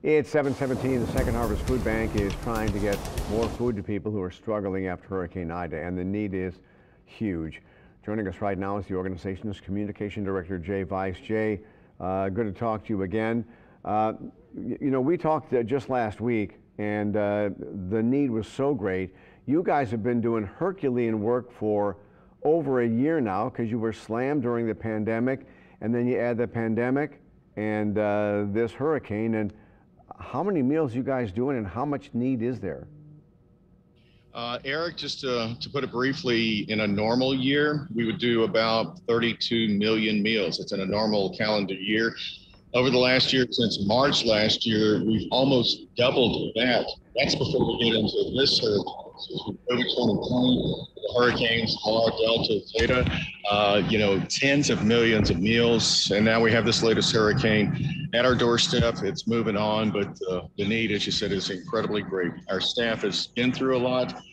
It's 7:17. The Second Harvest Food Bank is trying to get more food to people who are struggling after Hurricane Ida, and the need is huge. Joining us right now is the organization's Communication Director, Jay Weiss. Jay, good to talk to you again. We talked just last week, and the need was so great. You guys have been doing Herculean work for over a year now because you were slammed during the pandemic, and then you add the pandemic and this hurricane. And how many meals you guys doing, and how much need is there? Eric, just to put it briefly, in a normal year, we would do about 32 million meals. It's in a normal calendar year. Over the last year, since March last year, we've almost doubled that. That's before we get into this hurricane. So over 2020, the hurricanes, R, Delta, Theta, tens of millions of meals. And now we have this latest hurricane at our doorstep. It's moving on, but the need, as you said, is incredibly great. Our staff has been through a lot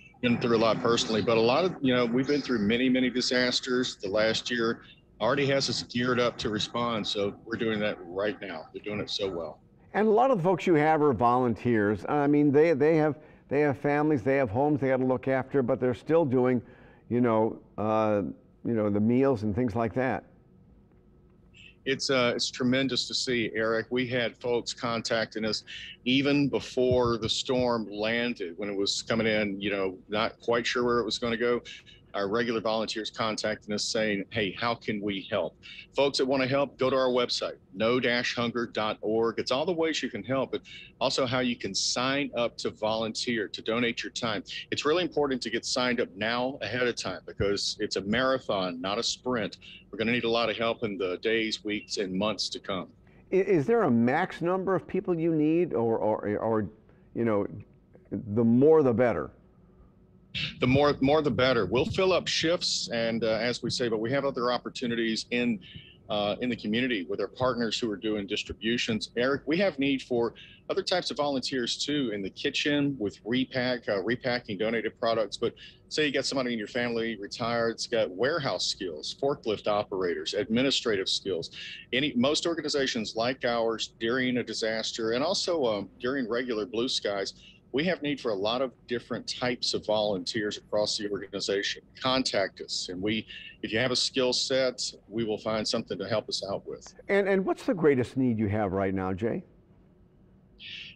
personally, but a lot of, we've been through many, many disasters. The last year already has us geared up to respond. So we're doing that right now. They're doing it so well. And a lot of the folks you have are volunteers. I mean, they have families, they have homes they got to look after, but they're still doing, the meals and things like that. It's tremendous to see, Eric. We had folks contacting us even before the storm landed, when it was coming in, not quite sure where it was going to go. Our regular volunteers contacting us saying, hey, how can we help? Folks that want to help, go to our website, no-hunger.org. It's all the ways you can help, but also how you can sign up to volunteer, to donate your time. It's really important to get signed up now ahead of time, because it's a marathon, not a sprint. We're going to need a lot of help in the days, weeks, and months to come. Is there a max number of people you need, or the more the better? The more the better. We'll fill up shifts, and as we say, but we have other opportunities in the community with our partners who are doing distributions. Eric, we have need for other types of volunteers too, in the kitchen with repacking donated products. But say you got somebody in your family retired, it's got warehouse skills, forklift operators, administrative skills. Most organizations like ours, during a disaster and also during regular blue skies, we have need for a lot of different types of volunteers across the organization. Contact us, and if you have a skill set, we will find something to help us out with. And what's the greatest need you have right now, Jay?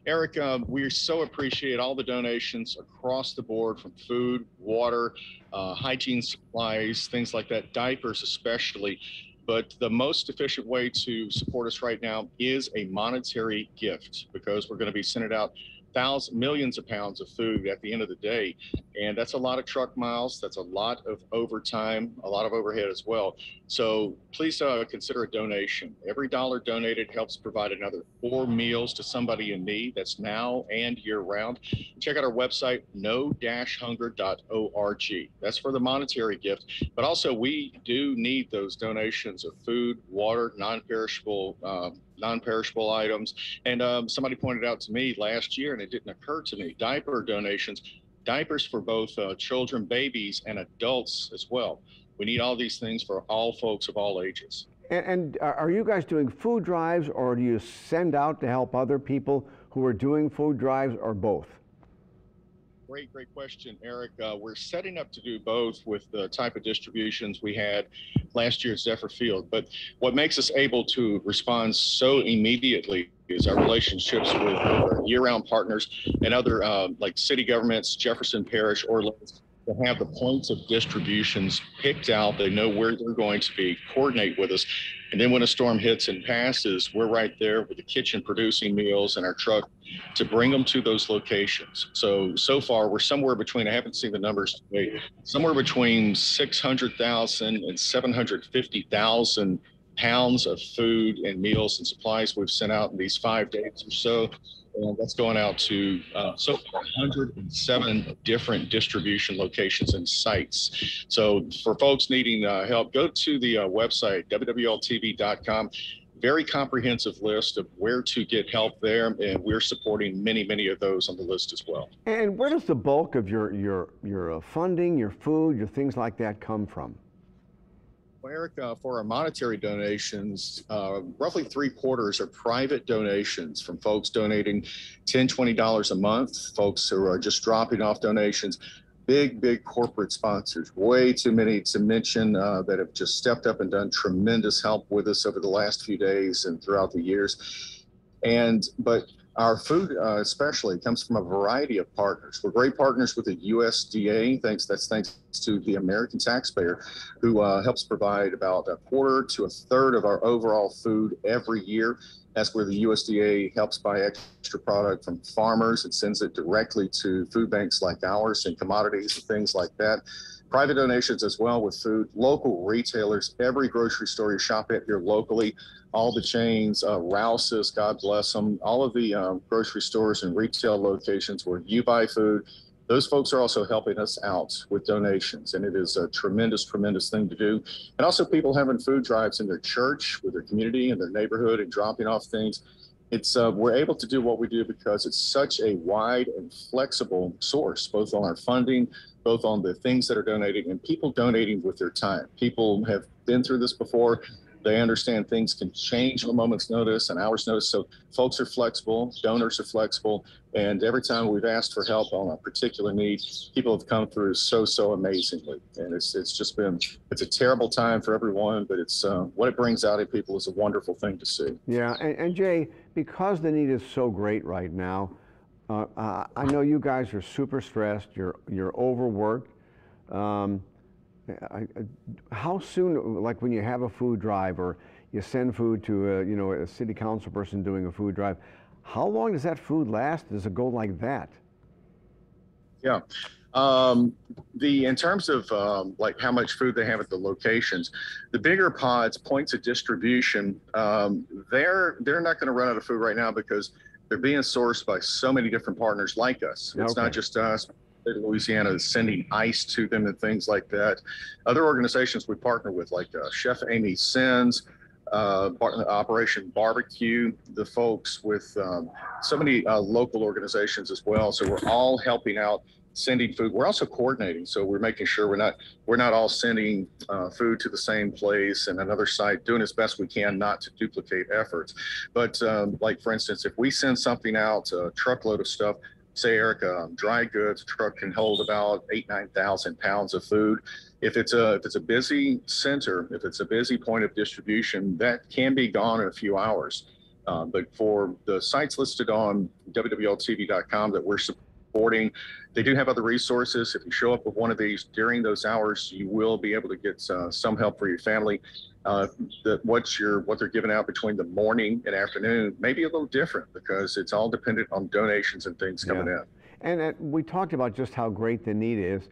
Eric, we so appreciate all the donations across the board, from food, water, hygiene supplies, things like that, diapers especially. But the most efficient way to support us right now is a monetary gift, because we're going to be sending out millions of pounds of food at the end of the day. And that's a lot of truck miles. That's a lot of overtime, a lot of overhead as well. So please consider a donation. Every dollar donated helps provide another 4 meals to somebody in need. That's now and year round. Check out our website, no-hunger.org. That's for the monetary gift. But also, we do need those donations of food, water, non-perishable items. And somebody pointed out to me last year, and it didn't occur to me, diaper donations, diapers for both children, babies, and adults as well. We need all these things for all folks of all ages. And are you guys doing food drives, or do you send out to help other people who are doing food drives, or both? Great question, Eric. We're setting up to do both with the type of distributions we had last year at Zephyr Field. But what makes us able to respond so immediately is our relationships with our year-round partners and other like city governments, Jefferson Parish, Orleans, to have the points of distributions picked out. They know where they're going to be, coordinate with us. And then when a storm hits and passes, we're right there with the kitchen producing meals and our truck to bring them to those locations. So far, we're somewhere between, I haven't seen the numbers today, somewhere between 600,000 and 750,000 pounds of food and meals and supplies we've sent out in these 5 days or so. And that's going out to so far 107 different distribution locations and sites. So for folks needing help, go to the website, wwltv.com. Very comprehensive list of where to get help there, and we're supporting many of those on the list as well. And where does the bulk of your funding, your food, your things like that come from? Well, Eric, for our monetary donations, roughly 3/4 are private donations from folks donating $10, $20 a month, folks who are just dropping off donations, big corporate sponsors, way too many to mention, that have just stepped up and done tremendous help with us over the last few days and throughout the years. But our food, especially, comes from a variety of partners. We're great partners with the USDA. Thanks to the American taxpayer, who helps provide about 1/4 to 1/3 of our overall food every year. That's where the USDA helps buy extra product from farmers and sends it directly to food banks like ours and commodities and things like that. Private donations as well with food, local retailers, every grocery store you shop at here locally, all the chains, Rouse's, God bless them, all of the grocery stores and retail locations where you buy food, those folks are also helping us out with donations. And it is a tremendous thing to do. And also people having food drives in their church, with their community and their neighborhood, and dropping off things. It's we're able to do what we do because it's such a wide and flexible source, both on our funding, both on the things that are donating, and people donating with their time. People have been through this before. They understand things can change at a moment's notice, an hour's notice. So folks are flexible, donors are flexible. And every time we've asked for help on a particular need, people have come through so amazingly. And it's a terrible time for everyone, but it's what it brings out in people is a wonderful thing to see. Yeah, and Jay, because the need is so great right now, I know you guys are super stressed, you're overworked. How soon, like when you have a food drive or you send food to a city council person doing a food drive, how long does that food last? Does it go like that? Yeah. In terms of like how much food they have at the locations, the bigger pods, points of distribution, they're not going to run out of food right now because they're being sourced by so many different partners like us. It's not just us. Louisiana is sending ice to them and things like that. Other organizations we partner with, like Chef Amy Sins, Operation Barbecue, the folks with so many local organizations as well. So we're all helping out, sending food. We're also coordinating, so we're making sure we're not all sending food to the same place and another site, doing as best we can not to duplicate efforts. But like for instance, if we send something out, a truckload of stuff, say, Eric, dry goods truck can hold about 8,000–9,000 pounds of food. If it's a busy center, if it's a busy point of distribution, that can be gone in a few hours. But for the sites listed on WWLTV.com that we're supporting, they do have other resources. If you show up with one of these during those hours, you will be able to get some help for your family. What they're giving out between the morning and afternoon may be a little different because it's all dependent on donations and things coming in. And we talked about just how great the need is.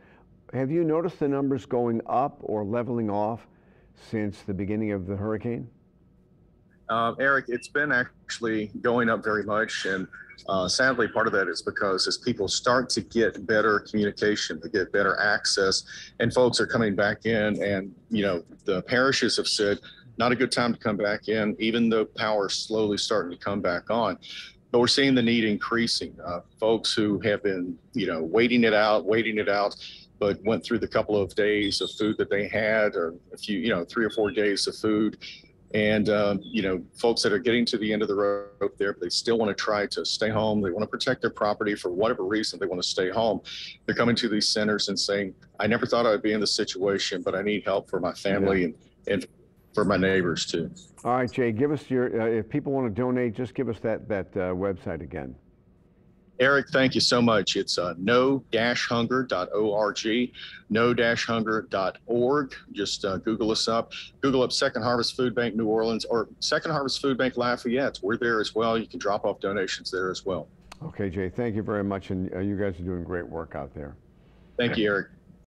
Have you noticed the numbers going up or leveling off since the beginning of the hurricane? Eric, it's been actually going up very much, and sadly, part of that is because as people start to get better communication, to get better access, and folks are coming back in, and the parishes have said, not a good time to come back in, even though power's slowly starting to come back on. But we're seeing the need increasing. Folks who have been, waiting it out, but went through the couple of days of food that they had, or a few, 3 or 4 days of food. And, folks that are getting to the end of the rope there, but they still want to try to stay home. They want to protect their property for whatever reason. They want to stay home. They're coming to these centers and saying, I never thought I'd be in this situation, but I need help for my family and for my neighbors too. All right, Jay, give us your, if people want to donate, just give us that website again. Eric, thank you so much. It's no-hunger.org, no-hunger.org. Just Google us up. Google up Second Harvest Food Bank New Orleans or Second Harvest Food Bank Lafayette. We're there as well. You can drop off donations there as well. Okay, Jay, thank you very much. And you guys are doing great work out there. Thank you, Eric.